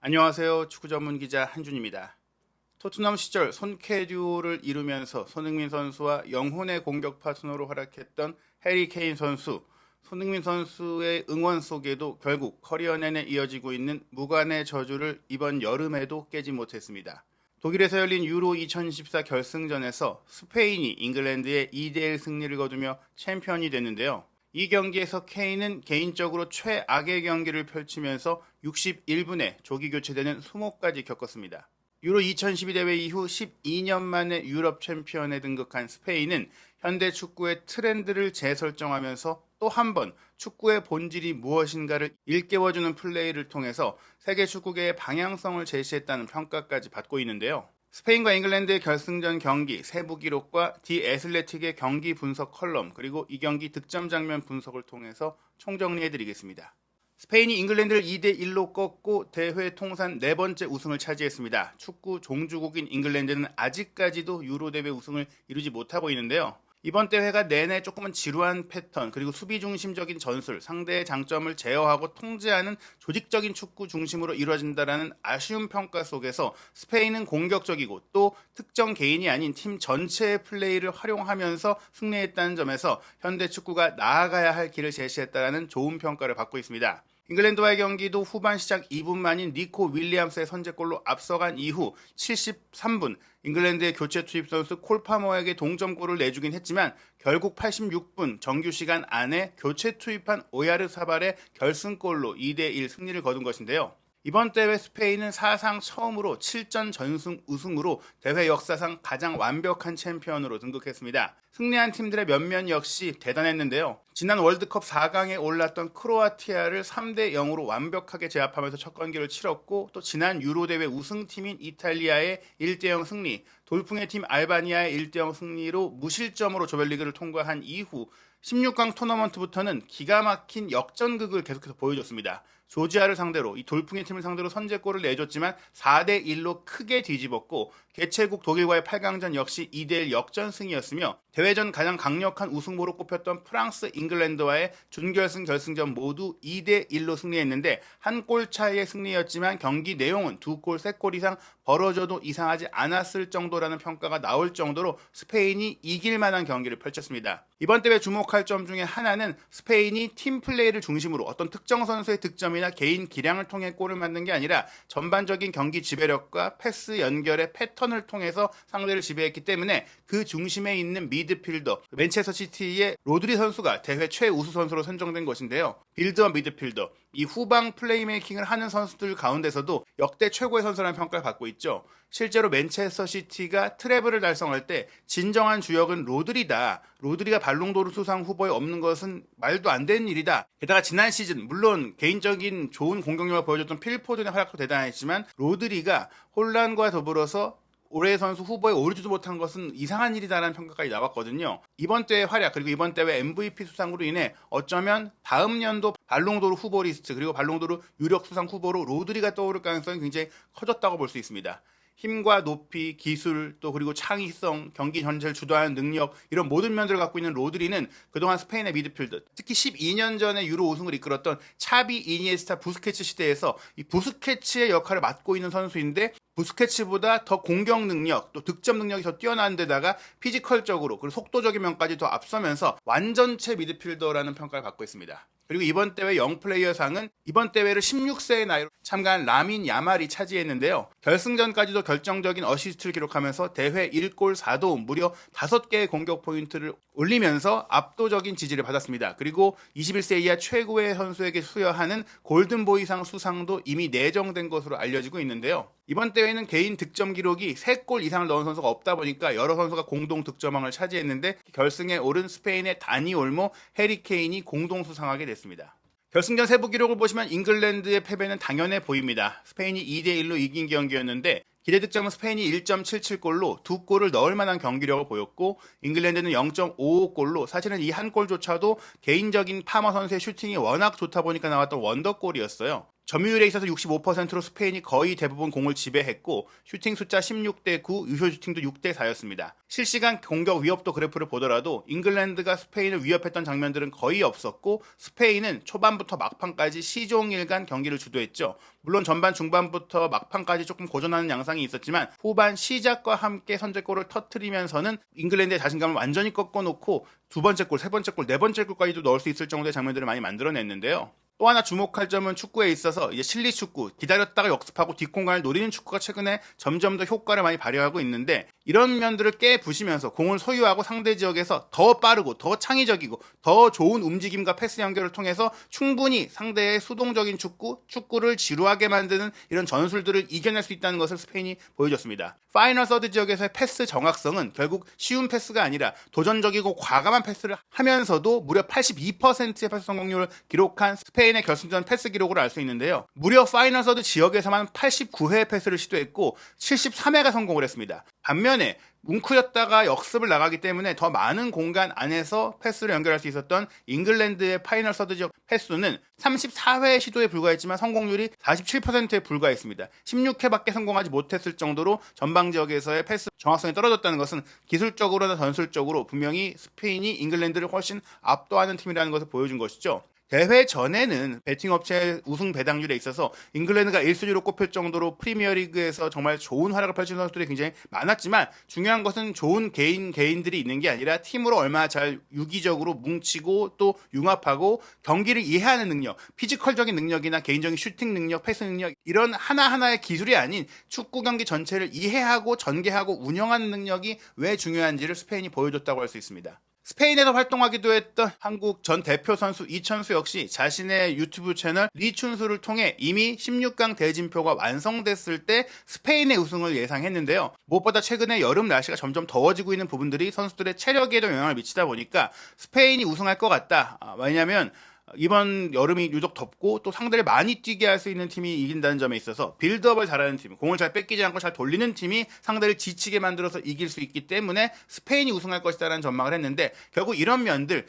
안녕하세요. 축구 전문 기자 한준입니다. 토트넘 시절 손캐듀오를 이루면서 손흥민 선수와 영혼의 공격 파트너로 활약했던 해리 케인 선수. 손흥민 선수의 응원 속에도 결국 커리어 내내 이어지고 있는 무관의 저주를 이번 여름에도 깨지 못했습니다. 독일에서 열린 유로 2024 결승전에서 스페인이 잉글랜드의 2대1 승리를 거두며 챔피언이 됐는데요. 이 경기에서 케인은 개인적으로 최악의 경기를 펼치면서 61분에 조기 교체되는 수모까지 겪었습니다. 유로 2012 대회 이후 12년 만에 유럽 챔피언에 등극한 스페인은 현대 축구의 트렌드를 재설정하면서 또 한 번 축구의 본질이 무엇인가를 일깨워주는 플레이를 통해서 세계 축구계의 방향성을 제시했다는 평가까지 받고 있는데요. 스페인과 잉글랜드의 결승전 경기 세부 기록과 디 애슬레틱의 경기 분석 컬럼 그리고 이 경기 득점 장면 분석을 통해서 총정리해드리겠습니다. 스페인이 잉글랜드를 2대1로 꺾고 대회 통산 4번째 우승을 차지했습니다. 축구 종주국인 잉글랜드는 아직까지도 유로 대회 우승을 이루지 못하고 있는데요. 이번 대회가 내내 조금은 지루한 패턴 그리고 수비 중심적인 전술, 상대의 장점을 제어하고 통제하는 조직적인 축구 중심으로 이루어진다라는 아쉬운 평가 속에서 스페인은 공격적이고 또 특정 개인이 아닌 팀 전체의 플레이를 활용하면서 승리했다는 점에서 현대 축구가 나아가야 할 길을 제시했다라는 좋은 평가를 받고 있습니다. 잉글랜드와의 경기도 후반 시작 2분 만인 니코 윌리엄스의 선제골로 앞서간 이후 73분 잉글랜드의 교체 투입 선수 콜 파머에게 동점골을 내주긴 했지만 결국 86분 정규 시간 안에 교체 투입한 오야르사발의 결승골로 2대1 승리를 거둔 것인데요. 이번 대회 스페인은 사상 처음으로 7전 전승 우승으로 대회 역사상 가장 완벽한 챔피언으로 등극했습니다. 승리한 팀들의 면면 역시 대단했는데요. 지난 월드컵 4강에 올랐던 크로아티아를 3대 0으로 완벽하게 제압하면서 첫 경기를 치렀고 또 지난 유로 대회 우승팀인 이탈리아의 1대 0 승리, 돌풍의 팀 알바니아의 1대 0 승리로 무실점으로 조별리그를 통과한 이후 16강 토너먼트부터는 기가 막힌 역전극을 계속해서 보여줬습니다. 조지아를 상대로 이 돌풍의 팀을 상대로 선제골을 내줬지만 4대1로 크게 뒤집었고 개최국 독일과의 8강전 역시 2대1 역전승이었으며 대회전 가장 강력한 우승모로 꼽혔던 프랑스 잉글랜드와의 준결승 결승전 모두 2대1로 승리했는데 한 골 차이의 승리였지만 경기 내용은 2골, 3골 이상 벌어져도 이상하지 않았을 정도라는 평가가 나올 정도로 스페인이 이길 만한 경기를 펼쳤습니다. 이번 대회 주목할 점 중에 하나는 스페인이 팀 플레이를 중심으로 어떤 특정 선수의 득점이나 개인 기량을 통해 골을 만든 게 아니라 전반적인 경기 지배력과 패스 연결의 패턴을 통해서 상대를 지배했기 때문에 그 중심에 있는 미드필더 맨체스터 시티의 로드리 선수가 대회 최우수 선수로 선정된 것인데요. 빌드업 미드필더, 이 후방 플레이메이킹을 하는 선수들 가운데서도 역대 최고의 선수라는 평가를 받고 있죠. 실제로 맨체스터 시티가 트래블을 달성할 때 진정한 주역은 로드리다. 로드리가 발롱도르 수상 후보에 없는 것은 말도 안 되는 일이다. 게다가 지난 시즌 물론 개인적인 좋은 공격력을 보여줬던 필 포든의 활약도 대단했지만 로드리가 혼란과 더불어서 올해의 선수 후보에 오르지도 못한 것은 이상한 일이다라는 평가까지 나왔거든요. 이번 대회 활약 그리고 이번 대회 MVP 수상으로 인해 어쩌면 다음 연도 발롱도르 후보 리스트 그리고 발롱도르 유력 수상 후보로 로드리가 떠오를 가능성이 굉장히 커졌다고 볼 수 있습니다. 힘과 높이, 기술, 또 그리고 창의성, 경기 전체를 주도하는 능력 이런 모든 면들을 갖고 있는 로드리는 그동안 스페인의 미드필더, 특히 12년 전에 유로 우승을 이끌었던 차비, 이니에스타, 부스케츠 시대에서 이 부스케츠의 역할을 맡고 있는 선수인데 부스케츠보다 더 공격 능력, 또 득점 능력이 더 뛰어난 데다가 피지컬적으로 그리고 속도적인 면까지 더 앞서면서 완전체 미드필더라는 평가를 받고 있습니다. 그리고 이번 대회 영플레이어상은 이번 대회를 16세의 나이로 참가한 라민 야말이 차지했는데요. 결승전까지도 결정적인 어시스트를 기록하면서 대회 1골 4도움 무려 5개의 공격 포인트를 올리면서 압도적인 지지를 받았습니다. 그리고 21세 이하 최고의 선수에게 수여하는 골든보이상 수상도 이미 내정된 것으로 알려지고 있는데요. 이번 대회는 개인 득점 기록이 3골 이상을 넣은 선수가 없다 보니까 여러 선수가 공동 득점왕을 차지했는데 결승에 오른 스페인의 다니 올모, 해리 케인이 공동 수상하게 됐습니다. 결승전 세부 기록을 보시면 잉글랜드의 패배는 당연해 보입니다. 스페인이 2대1로 이긴 경기였는데 기대 득점은 스페인이 1.77골로 2골을 넣을 만한 경기력을 보였고 잉글랜드는 0.55골로 사실은 이 한 골조차도 개인적인 파머 선수의 슈팅이 워낙 좋다 보니까 나왔던 원더골이었어요. 점유율에 있어서 65%로 스페인이 거의 대부분 공을 지배했고 슈팅 숫자 16대 9, 유효 슈팅도 6대 4였습니다. 실시간 공격 위협도 그래프를 보더라도 잉글랜드가 스페인을 위협했던 장면들은 거의 없었고 스페인은 초반부터 막판까지 시종일관 경기를 주도했죠. 물론 전반 중반부터 막판까지 조금 고전하는 양상이 있었지만 후반 시작과 함께 선제골을 터뜨리면서는 잉글랜드의 자신감을 완전히 꺾어놓고 두 번째 골, 세 번째 골, 네 번째 골까지도 넣을 수 있을 정도의 장면들을 많이 만들어냈는데요. 또 하나 주목할 점은 축구에 있어서 이제 실리 축구, 기다렸다가 역습하고 뒷공간을 노리는 축구가 최근에 점점 더 효과를 많이 발휘하고 있는데 이런 면들을 깨부시면서 공을 소유하고 상대 지역에서 더 빠르고 더 창의적이고 더 좋은 움직임과 패스 연결을 통해서 충분히 상대의 수동적인 축구를 지루하게 만드는 이런 전술들을 이겨낼 수 있다는 것을 스페인이 보여줬습니다. 파이널 서드 지역에서의 패스 정확성은 결국 쉬운 패스가 아니라 도전적이고 과감한 패스를 하면서도 무려 82%의 패스 성공률을 기록한 스페인의 결승전 패스 기록을 알 수 있는데요. 무려 파이널 서드 지역에서만 89회의 패스를 시도했고 73회가 성공을 했습니다. 반면에 뭉클렸다가 역습을 나가기 때문에 더 많은 공간 안에서 패스를 연결할 수 있었던 잉글랜드의 파이널 서드 지역 패스는 34회 시도에 불과했지만 성공률이 47%에 불과했습니다. 16회밖에 성공하지 못했을 정도로 전방 지역에서의 패스 정확성이 떨어졌다는 것은 기술적으로나 전술적으로 분명히 스페인이 잉글랜드를 훨씬 압도하는 팀이라는 것을 보여준 것이죠. 대회 전에는 베팅업체 우승 배당률에 있어서 잉글랜드가 1순위로 꼽힐 정도로 프리미어리그에서 정말 좋은 활약을 펼친 선수들이 굉장히 많았지만 중요한 것은 좋은 개인들이 있는 게 아니라 팀으로 얼마나 잘 유기적으로 뭉치고 또 융합하고 경기를 이해하는 능력, 피지컬적인 능력이나 개인적인 슈팅 능력, 패스 능력 이런 하나하나의 기술이 아닌 축구 경기 전체를 이해하고 전개하고 운영하는 능력이 왜 중요한지를 스페인이 보여줬다고 할 수 있습니다. 스페인에서 활동하기도 했던 한국 전 대표 선수 이천수 역시 자신의 유튜브 채널 리춘수를 통해 이미 16강 대진표가 완성됐을 때 스페인의 우승을 예상했는데요. 무엇보다 최근에 여름 날씨가 점점 더워지고 있는 부분들이 선수들의 체력에도 영향을 미치다 보니까 스페인이 우승할 것 같다. 왜냐하면 이번 여름이 유독 덥고 또 상대를 많이 뛰게 할 수 있는 팀이 이긴다는 점에 있어서 빌드업을 잘하는 팀, 공을 잘 뺏기지 않고 잘 돌리는 팀이 상대를 지치게 만들어서 이길 수 있기 때문에 스페인이 우승할 것이다라는 전망을 했는데 결국 이런 면들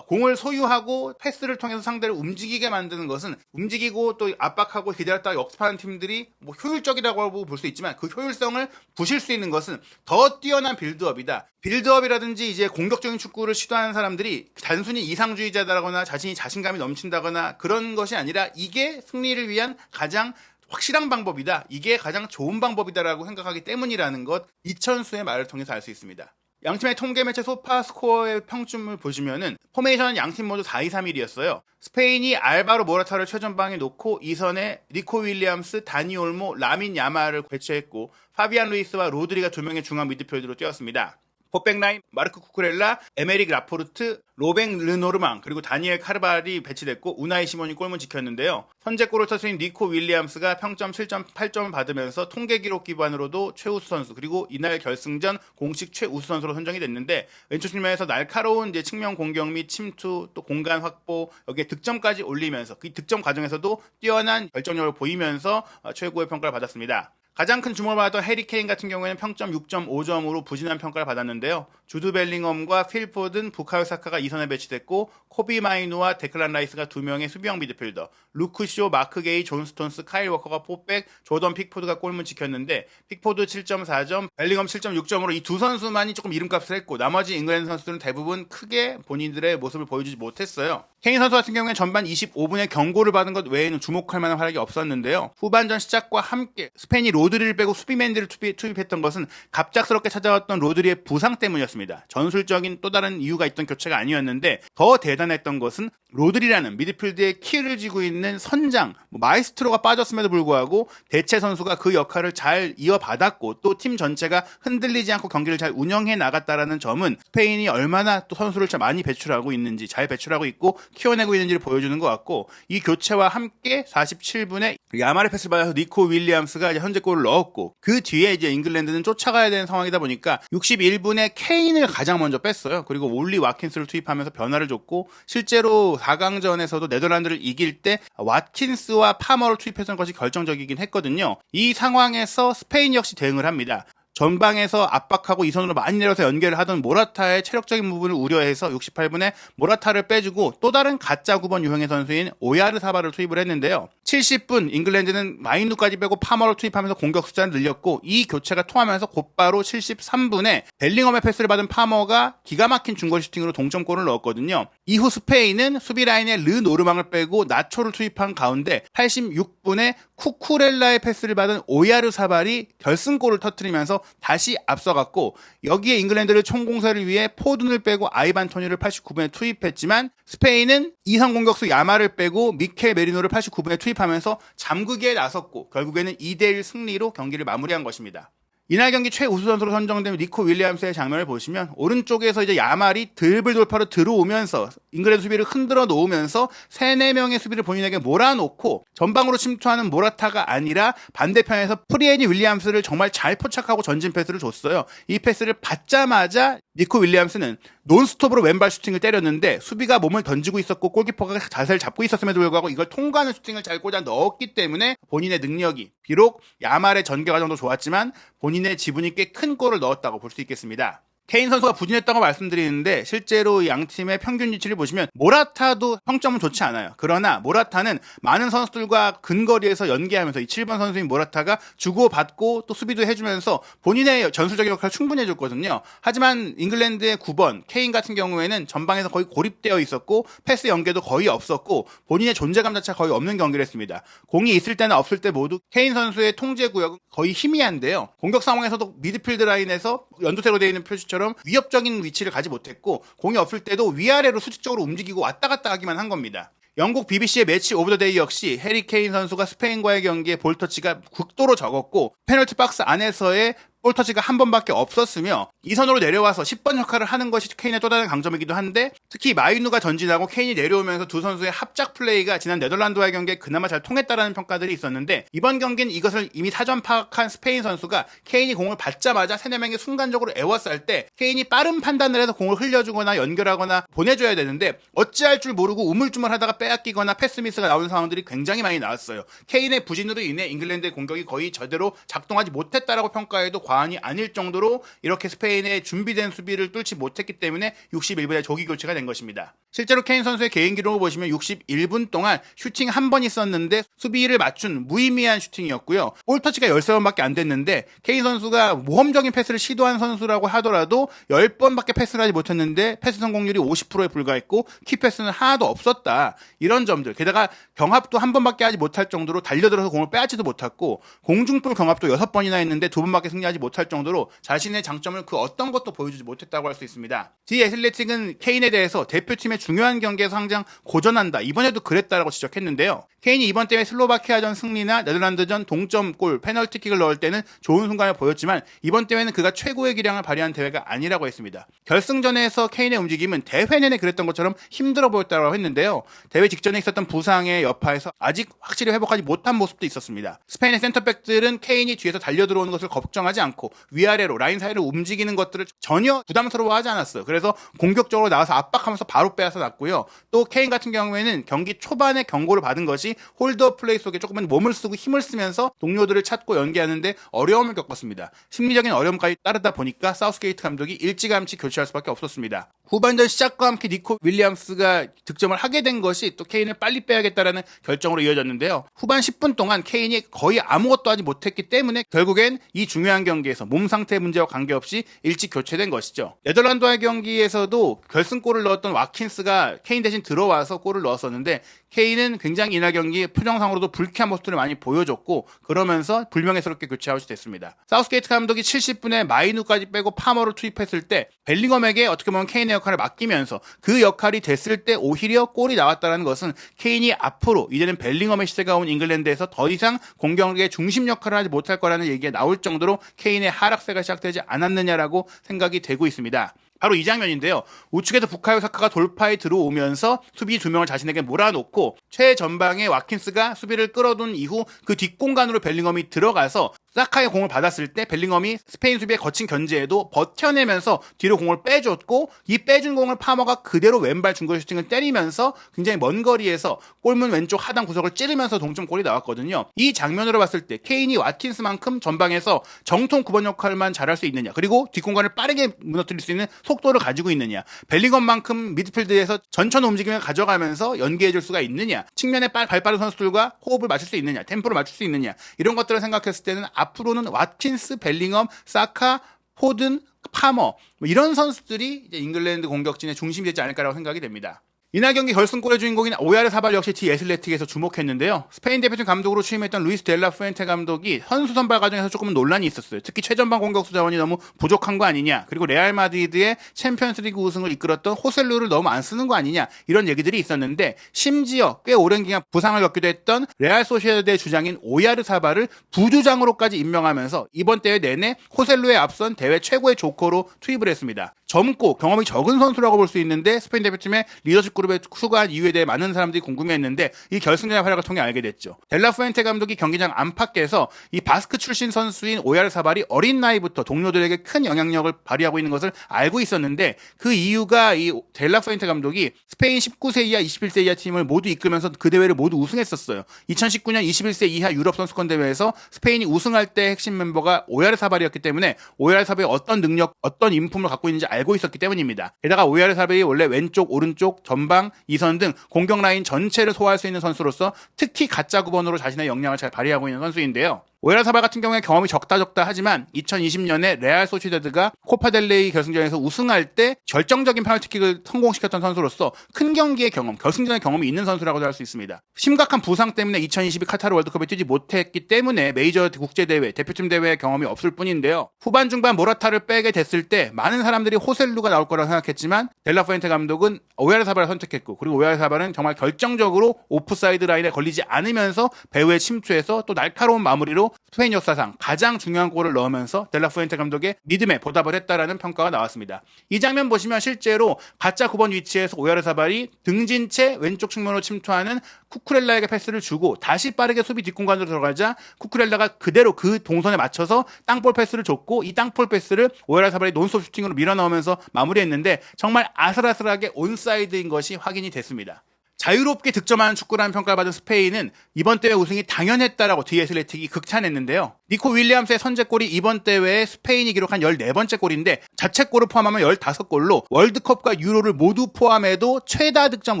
공을 소유하고 패스를 통해서 상대를 움직이게 만드는 것은 움직이고 또 압박하고 기다렸다가 역습하는 팀들이 뭐 효율적이라고 볼 수 있지만 그 효율성을 부실 수 있는 것은 더 뛰어난 빌드업이다. 빌드업이라든지 이제 공격적인 축구를 시도하는 사람들이 단순히 이상주의자다거나 자신이 자신감이 넘친다거나 그런 것이 아니라 이게 승리를 위한 가장 확실한 방법이다. 이게 가장 좋은 방법이다라고 생각하기 때문이라는 것 이천수의 말을 통해서 알 수 있습니다. 양팀의 통계 매체 소파스코어의 평점을 보시면은 포메이션은 양팀 모두 4-2-3-1이었어요. 스페인이 알바로 모라타를 최전방에 놓고 2선에 니코 윌리엄스, 다니 올모, 라민 야마를 배치했고 파비안 루이스와 로드리가 2명의 중앙 미드필더로 뛰었습니다. 포백라인, 마르크 쿠쿠렐라, 에메릭 라포르트, 로뱅 르노르망 그리고 다니엘 카르발이 배치됐고 우나이 시몬이 골문 지켰는데요. 선제골을 터뜨린 니코 윌리엄스가 평점 7.8점을 받으면서 통계 기록 기반으로도 최우수 선수 그리고 이날 결승전 공식 최우수 선수로 선정이 됐는데 왼쪽 측면에서 날카로운 이제 측면 공격 및 침투 또 공간 확보 여기에 득점까지 올리면서 그 득점 과정에서도 뛰어난 결정력을 보이면서 최고의 평가를 받았습니다. 가장 큰 주목을 받았던 해리 케인 같은 경우에는 평점 6.5점으로 부진한 평가를 받았는데요. 주드 벨링엄과 필 포든, 부카요 사카가 2선에 배치됐고 코비 마이노와 데클란 라이스가 2명의 수비형 미드필더, 루크 쇼, 마크 게이, 존 스톤스, 카일 워커가 포백, 조던 픽포드가 골문 지켰는데 픽포드 7.4점, 벨링엄 7.6점으로 이 두 선수만이 조금 이름값을 했고 나머지 잉글랜드 선수들은 대부분 크게 본인들의 모습을 보여주지 못했어요. 케인 선수 같은 경우에는 전반 25분에 경고를 받은 것 외에는 주목할 만한 활약이 없었는데요. 후반전 시작과 함께 스페인이 로드리를 빼고 수비맨들을 투입했던 것은 갑작스럽게 찾아왔던 로드리의 부상 때문이었습니다. 전술적인 또 다른 이유가 있던 교체가 아니었는데 더 대단했던 것은 로드리라는 미드필드의 키를 쥐고 있는 선장, 마이스트로가 빠졌음에도 불구하고 대체 선수가 그 역할을 잘 이어받았고 또 팀 전체가 흔들리지 않고 경기를 잘 운영해 나갔다라는 점은 스페인이 얼마나 또 선수를 잘 많이 배출하고 있는지 잘 배출하고 있고 키워내고 있는지를 보여주는 것 같고 이 교체와 함께 47분에 야마르 패스를 받아서 니코 윌리엄스가 이제 현재 골을 넣었고 그 뒤에 이제 잉글랜드는 쫓아가야 되는 상황이다 보니까 61분에 케인을 가장 먼저 뺐어요. 그리고 올리 와킨스를 투입하면서 변화를 줬고 실제로 4강전에서도 네덜란드를 이길 때 왓킨스와 파머를 투입했던 것이 결정적이긴 했거든요. 이 상황에서 스페인 역시 대응을 합니다. 전방에서 압박하고 2선으로 많이 내려서 연결을 하던 모라타의 체력적인 부분을 우려해서 68분에 모라타를 빼주고 또 다른 가짜 9번 유형의 선수인 오야르사발을 투입을 했는데요. 70분 잉글랜드는 마이누까지 빼고 파머를 투입하면서 공격 숫자를 늘렸고 이 교체가 통하면서 곧바로 73분에 벨링엄의 패스를 받은 파머가 기가 막힌 중거리 슈팅으로 동점골을 넣었거든요. 이후 스페인은 수비 라인에 르 노르망을 빼고 나초를 투입한 가운데 86분에 쿠쿠렐라의 패스를 받은 오야르사발이 결승골을 터뜨리면서 다시 앞서갔고 여기에 잉글랜드를 총공세를 위해 포든을 빼고 아이반 토니를 89분에 투입했지만 스페인은 이상 공격수 야마를 빼고 미켈 메리노를 89분에 투입하면서 잠그기에 나섰고 결국에는 2대1 승리로 경기를 마무리한 것입니다. 이날 경기 최우수 선수로 선정된 니코 윌리엄스의 장면을 보시면 오른쪽에서 이제 야말이 드리블 돌파로 들어오면서 잉글랜드 수비를 흔들어 놓으면서 3-4명의 수비를 본인에게 몰아놓고 전방으로 침투하는 모라타가 아니라 반대편에서 프리에니 윌리엄스를 정말 잘 포착하고 전진 패스를 줬어요. 이 패스를 받자마자 니코 윌리엄스는 논스톱으로 왼발 슈팅을 때렸는데 수비가 몸을 던지고 있었고 골키퍼가 자세를 잡고 있었음에도 불구하고 이걸 통과하는 슈팅을 잘 꽂아 넣었기 때문에 본인의 능력이 비록 야말의 전개 과정도 좋았지만 본인의 지분이 꽤 큰 골을 넣었다고 볼 수 있겠습니다. 케인 선수가 부진했다고 말씀드리는데 실제로 양 팀의 평균 위치를 보시면 모라타도 평점은 좋지 않아요. 그러나 모라타는 많은 선수들과 근거리에서 연계하면서 이 7번 선수인 모라타가 주고받고 또 수비도 해주면서 본인의 전술적인 역할을 충분히 해줬거든요. 하지만 잉글랜드의 9번 케인 같은 경우에는 전방에서 거의 고립되어 있었고 패스 연계도 거의 없었고 본인의 존재감 자체가 거의 없는 경기를 했습니다. 공이 있을 때나 없을 때 모두 케인 선수의 통제 구역은 거의 희미한데요. 공격 상황에서도 미드필드 라인에서 연두색으로 되어 있는 표시처럼 위협적인 위치를 가지 못했고 공이 없을 때도 위아래로 수직적으로 움직이고 왔다 갔다 하기만 한 겁니다. 영국 BBC의 매치 오브 더 데이 역시 해리 케인 선수가 스페인과의 경기에 볼터치가 극도로 적었고 페널티 박스 안에서의 볼터치가 한 번밖에 없었으며 2선으로 내려와서 10번 역할을 하는 것이 케인의 또 다른 강점이기도 한데 특히 마이누가 전진하고 케인이 내려오면서 두 선수의 합작 플레이가 지난 네덜란드와의 경기에 그나마 잘 통했다라는 평가들이 있었는데 이번 경기는 이것을 이미 사전 파악한 스페인 선수가 케인이 공을 받자마자 3-4명이 순간적으로 에워쌀 때 케인이 빠른 판단을 해서 공을 흘려주거나 연결하거나 보내줘야 되는데 어찌할 줄 모르고 우물쭈물하다가 빼앗기거나 패스 미스가 나오는 상황들이 굉장히 많이 나왔어요. 케인의 부진으로 인해 잉글랜드의 공격이 거의 제대로 작동하지 못했다라고 평가해도 과언이 아닐 정도로 이렇게 스페인의 준비된 수비를 뚫지 못했기 때문에 61분에 조기 교체가 된 것입니다. 실제로 케인 선수의 개인 기록을 보시면 61분 동안 슈팅 한 번 있었는데 수비를 맞춘 무의미한 슈팅이었고요. 볼터치가 13번밖에 안 됐는데 케인 선수가 모험적인 패스를 시도한 선수라고 하더라도 10번밖에 패스를 하지 못했는데 패스 성공률이 50%에 불과했고 키패스는 하나도 없었다. 이런 점들. 게다가 경합도 한 번밖에 하지 못할 정도로 달려들어서 공을 빼앗지도 못했고 공중볼 경합도 6번이나 했는데 2번밖에 승리하지 못할 정도로 자신의 장점을 그 어떤 것도 보여주지 못했다고 할 수 있습니다. 디 애슬레틱은 케인에 대해서 대표팀의 중요한 경기에서 항상 고전한다. 이번에도 그랬다라고 지적했는데요. 케인이 이번 대회 슬로바키아전 승리나 네덜란드전 동점골 페널티킥을 넣을 때는 좋은 순간을 보였지만 이번 대회는 그가 최고의 기량을 발휘한 대회가 아니라고 했습니다. 결승전에서 케인의 움직임은 대회 내내 그랬던 것처럼 힘들어 보였다고 했는데요. 대회 직전에 있었던 부상의 여파에서 아직 확실히 회복하지 못한 모습도 있었습니다. 스페인의 센터백들은 케인이 뒤에서 달려들어오는 것을 걱정하지 않고 위아래로 라인 사이를 움직이는 것들을 전혀 부담스러워하지 않았어요. 그래서 공격적으로 나와서 압박하면서 바로 빼앗아 놨고요. 또 케인 같은 경우에는 경기 초반에 경고를 받은 것이 홀드업 플레이 속에 조금은 몸을 쓰고 힘을 쓰면서 동료들을 찾고 연계하는데 어려움을 겪었습니다. 심리적인 어려움까지 따르다 보니까 사우스게이트 감독이 일찌감치 교체할 수밖에 없었습니다. 후반전 시작과 함께 니코 윌리엄스가 득점을 하게 된 것이 또 케인을 빨리 빼야겠다라는 결정으로 이어졌는데요. 후반 10분 동안 케인이 거의 아무것도 하지 못했기 때문에 결국엔 이 중요한 경기에서 몸 상태 문제와 관계없이 일찍 교체된 것이죠. 네덜란드와의 경기에서도 결승골을 넣었던 와킨스가 케인 대신 들어와서 골을 넣었었는데 케인은 굉장히 이날 경기 표정상으로도 불쾌한 모습들을 많이 보여줬고 그러면서 불명예스럽게 교체아웃이 됐습니다. 사우스게이트 감독이 70분에 마이누까지 빼고 파머를 투입했을 때 벨링엄에게 어떻게 보면 케인의 역할을 맡기면서 그 역할이 됐을 때 오히려 골이 나왔다는 것은 케인이 앞으로 이제는 벨링엄의 시대가 온 잉글랜드에서 더 이상 공격의 중심 역할을 하지 못할 거라는 얘기가 나올 정도로 케인의 하락세가 시작되지 않았느냐라고 생각이 되고 있습니다. 바로 이 장면인데요. 우측에서 부카요 사카가 돌파에 들어오면서 수비 2명을 자신에게 몰아놓고 최전방에 와킨스가 수비를 끌어둔 이후 그 뒷공간으로 벨링엄이 들어가서 사카의 공을 받았을 때 벨링엄이 스페인 수비의 거친 견제에도 버텨내면서 뒤로 공을 빼줬고, 이 빼준 공을 파머가 그대로 왼발 중거리 슈팅을 때리면서 굉장히 먼 거리에서 골문 왼쪽 하단 구석을 찌르면서 동점골이 나왔거든요. 이 장면으로 봤을 때 케인이 와킨스만큼 전방에서 정통 9번 역할만 잘할 수 있느냐, 그리고 뒷공간을 빠르게 무너뜨릴 수 있는 속도를 가지고 있느냐, 벨링엄만큼 미드필드에서 전천 움직임을 가져가면서 연계해줄 수가 있느냐, 측면에 발빠른 선수들과 호흡을 맞출 수 있느냐, 템포를 맞출 수 있느냐, 이런 것들을 생각했을 때는 앞으로는 와킨스, 벨링엄, 사카, 포든, 파머 이런 선수들이 이제 잉글랜드 공격진의 중심이 되지 않을까라고 생각이 됩니다. 이날 경기 결승골의 주인공인 오야르사발 역시 디애슬레틱에서 주목했는데요. 스페인 대표팀 감독으로 취임했던 루이스 델라 푸엔테 감독이 선수 선발 과정에서 조금은 논란이 있었어요. 특히 최전방 공격수 자원이 너무 부족한 거 아니냐, 그리고 레알 마드리드의 챔피언스리그 우승을 이끌었던 호셀루를 너무 안 쓰는 거 아니냐, 이런 얘기들이 있었는데, 심지어 꽤 오랜 기간 부상을 겪기도 했던 레알 소시에다드의 주장인 오야르사발을 부주장으로까지 임명하면서 이번 대회 내내 호셀루에 앞선 대회 최고의 조커로 투입을 했습니다. 젊고 경험이 적은 선수라고 볼 수 있는데 스페인 대표팀의 리더십 그룹에 추가한 이유에 대해 많은 사람들이 궁금해했는데, 이 결승전의 활약을 통해 알게 됐죠. 델라 푸엔테 감독이 경기장 안팎에서 이 바스크 출신 선수인 오야르사발이 어린 나이부터 동료들에게 큰 영향력을 발휘하고 있는 것을 알고 있었는데, 그 이유가 이 델라 푸엔테 감독이 스페인 19세 이하 21세 이하 팀을 모두 이끌면서 그 대회를 모두 우승했었어요. 2019년 21세 이하 유럽 선수권 대회에서 스페인이 우승할 때 핵심 멤버가 오야르사발이었기 때문에 오야르사발이 어떤 능력, 어떤 인품을 갖고 있는지 알고 있었기 때문입니다. 게다가 오야르사발이 원래 왼쪽, 오른쪽, 전방, 이선 등 공격 라인 전체를 소화할 수 있는 선수로서 특히 가짜 9번으로 자신의 역량을 잘 발휘하고 있는 선수인데요. 오야르사발 같은 경우에 경험이 적다 하지만 2020년에 레알 소시다드가 코파델레이 결승전에서 우승할 때 결정적인 페널티킥을 성공시켰던 선수로서 큰 경기의 경험, 결승전의 경험이 있는 선수라고도 할 수 있습니다. 심각한 부상 때문에 2022 카타르 월드컵에 뛰지 못했기 때문에 메이저 국제대회, 대표팀 대회의 경험이 없을 뿐인데요. 후반 중반 모라타를 빼게 됐을 때 많은 사람들이 호셀루가 나올 거라고 생각했지만 델라 푸엔테 감독은 오야르사발을 선택했고, 그리고 오야르사발은 정말 결정적으로 오프사이드 라인에 걸리지 않으면서 배후에 침투해서 또 날카로운 마무리로 스페인 역사상 가장 중요한 골을 넣으면서 델라 푸엔테 감독의 믿음에 보답을 했다라는 평가가 나왔습니다. 이 장면 보시면 실제로 가짜 9번 위치에서 오야르사발이 등진 채 왼쪽 측면으로 침투하는 쿠쿠렐라에게 패스를 주고 다시 빠르게 수비 뒷공간으로 들어가자 쿠쿠렐라가 그대로 그 동선에 맞춰서 땅볼 패스를 줬고, 이 땅볼 패스를 오야르사발이 논스톱 슈팅으로 밀어넣으면서 마무리했는데 정말 아슬아슬하게 온사이드인 것이 확인이 됐습니다. 자유롭게 득점하는 축구라는 평가를 받은 스페인은 이번 대회 우승이 당연했다라고 디애슬레틱이 극찬했는데요. 니코 윌리엄스의 선제골이 이번 대회에 스페인이 기록한 14번째 골인데, 자책골을 포함하면 15골로 월드컵과 유로를 모두 포함해도 최다 득점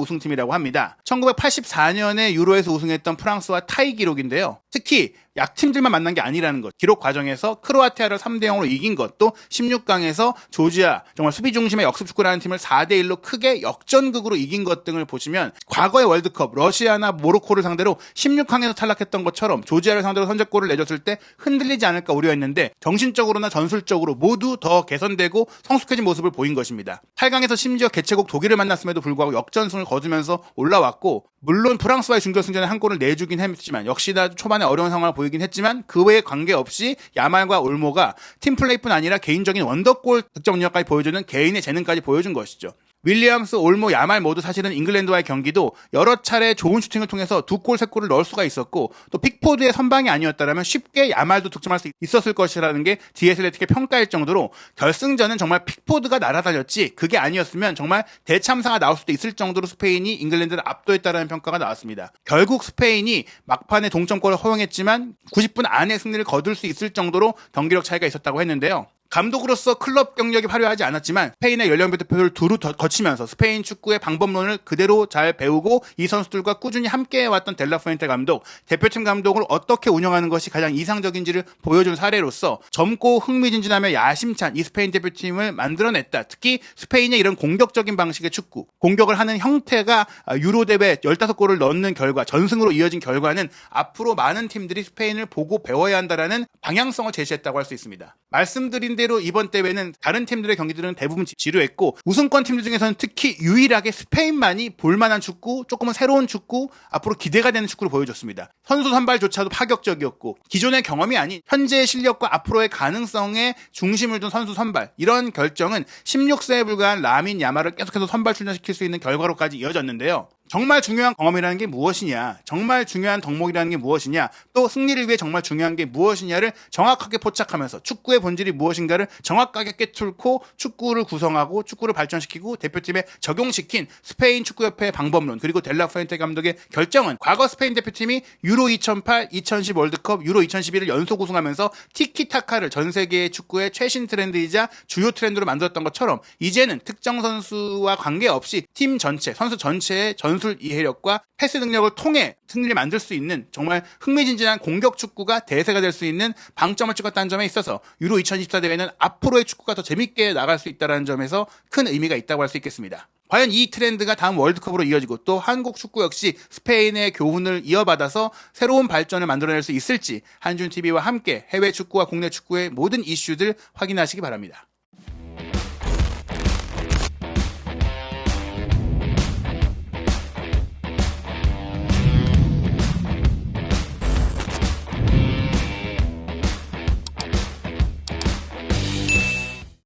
우승팀이라고 합니다. 1984년에 유로에서 우승했던 프랑스와 타이 기록인데요. 특히 약팀들만 만난 게 아니라는 것, 기록 과정에서 크로아티아를 3대0으로 이긴 것, 또 16강에서 조지아, 정말 수비 중심의 역습 축구라는 팀을 4대1로 크게 역전극으로 이긴 것 등을 보시면, 과거의 월드컵 러시아나 모로코를 상대로 16강에서 탈락했던 것처럼 조지아를 상대로 선제골을 내줬을 때 흔들리지 않을까 우려했는데, 정신적으로나 전술적으로 모두 더 개선되고 성숙해진 모습을 보인 것입니다. 8강에서 심지어 개최국 독일을 만났음에도 불구하고 역전승을 거두면서 올라왔고, 물론 프랑스와의 준결승전에 한 골을 내주긴 했지만 역시나 초반에 어려운 상황을 보이긴 했지만 그 외에 관계없이 야말과 올모가 팀플레이뿐 아니라 개인적인 원더골 득점력까지 보여주는 개인의 재능까지 보여준 것이죠. 윌리엄스, 올모, 야말 모두 사실은 잉글랜드와의 경기도 여러 차례 좋은 슈팅을 통해서 2골, 3골을 넣을 수가 있었고, 또 픽포드의 선방이 아니었다면 쉽게 야말도 득점할 수 있었을 것이라는 게 디애슬레틱의 평가일 정도로 결승전은 정말 픽포드가 날아다녔지, 그게 아니었으면 정말 대참사가 나올 수도 있을 정도로 스페인이 잉글랜드를 압도했다라는 평가가 나왔습니다. 결국 스페인이 막판에 동점골을 허용했지만 90분 안에 승리를 거둘 수 있을 정도로 경기력 차이가 있었다고 했는데요. 감독으로서 클럽 경력이 화려하지 않았지만 스페인의 연령별 대표를 두루 거치면서 스페인 축구의 방법론을 그대로 잘 배우고 이 선수들과 꾸준히 함께해왔던 델라 푸엔테 감독, 대표팀 감독을 어떻게 운영하는 것이 가장 이상적인지를 보여준 사례로서 젊고 흥미진진하며 야심찬 이 스페인 대표팀을 만들어냈다. 특히 스페인의 이런 공격적인 방식의 축구, 공격을 하는 형태가 유로 대회 15골을 넣는 결과, 전승으로 이어진 결과는 앞으로 많은 팀들이 스페인을 보고 배워야 한다라는 방향성을 제시했다고 할 수 있습니다. 말씀드린 대로 이번 대회는 다른 팀들의 경기들은 대부분 지루했고, 우승권 팀들 중에서는 특히 유일하게 스페인만이 볼만한 축구, 조금은 새로운 축구, 앞으로 기대가 되는 축구를 보여줬습니다. 선수 선발조차도 파격적이었고, 기존의 경험이 아닌 현재의 실력과 앞으로의 가능성에 중심을 둔 선수 선발, 이런 결정은 16세에 불과한 라민 야말을 계속해서 선발 출전시킬 수 있는 결과로까지 이어졌는데요. 정말 중요한 경험이라는 게 무엇이냐, 정말 중요한 덕목이라는 게 무엇이냐, 또 승리를 위해 정말 중요한 게 무엇이냐를 정확하게 포착하면서 축구의 본질이 무엇인가를 정확하게 꿰뚫고 축구를 구성하고 축구를 발전시키고 대표팀에 적용시킨 스페인 축구협회의 방법론, 그리고 델라 푸엔테 감독의 결정은 과거 스페인 대표팀이 유로 2008, 2010 월드컵, 유로 2011을 연속 우승하면서 티키타카를 전 세계의 축구의 최신 트렌드이자 주요 트렌드로 만들었던 것처럼 이제는 특정 선수와 관계없이 팀 전체, 선수 전체의 전술 이해력과 패스 능력을 통해 승리를 만들 수 있는 정말 흥미진진한 공격 축구가 대세가 될 수 있는 방점을 찍었다는 점에 있어서 유로 2024 대회는 앞으로의 축구가 더 재밌게 나갈 수 있다는 점에서 큰 의미가 있다고 할 수 있겠습니다. 과연 이 트렌드가 다음 월드컵으로 이어지고 또 한국 축구 역시 스페인의 교훈을 이어받아서 새로운 발전을 만들어낼 수 있을지 한준TV와 함께 해외 축구와 국내 축구의 모든 이슈들 확인하시기 바랍니다.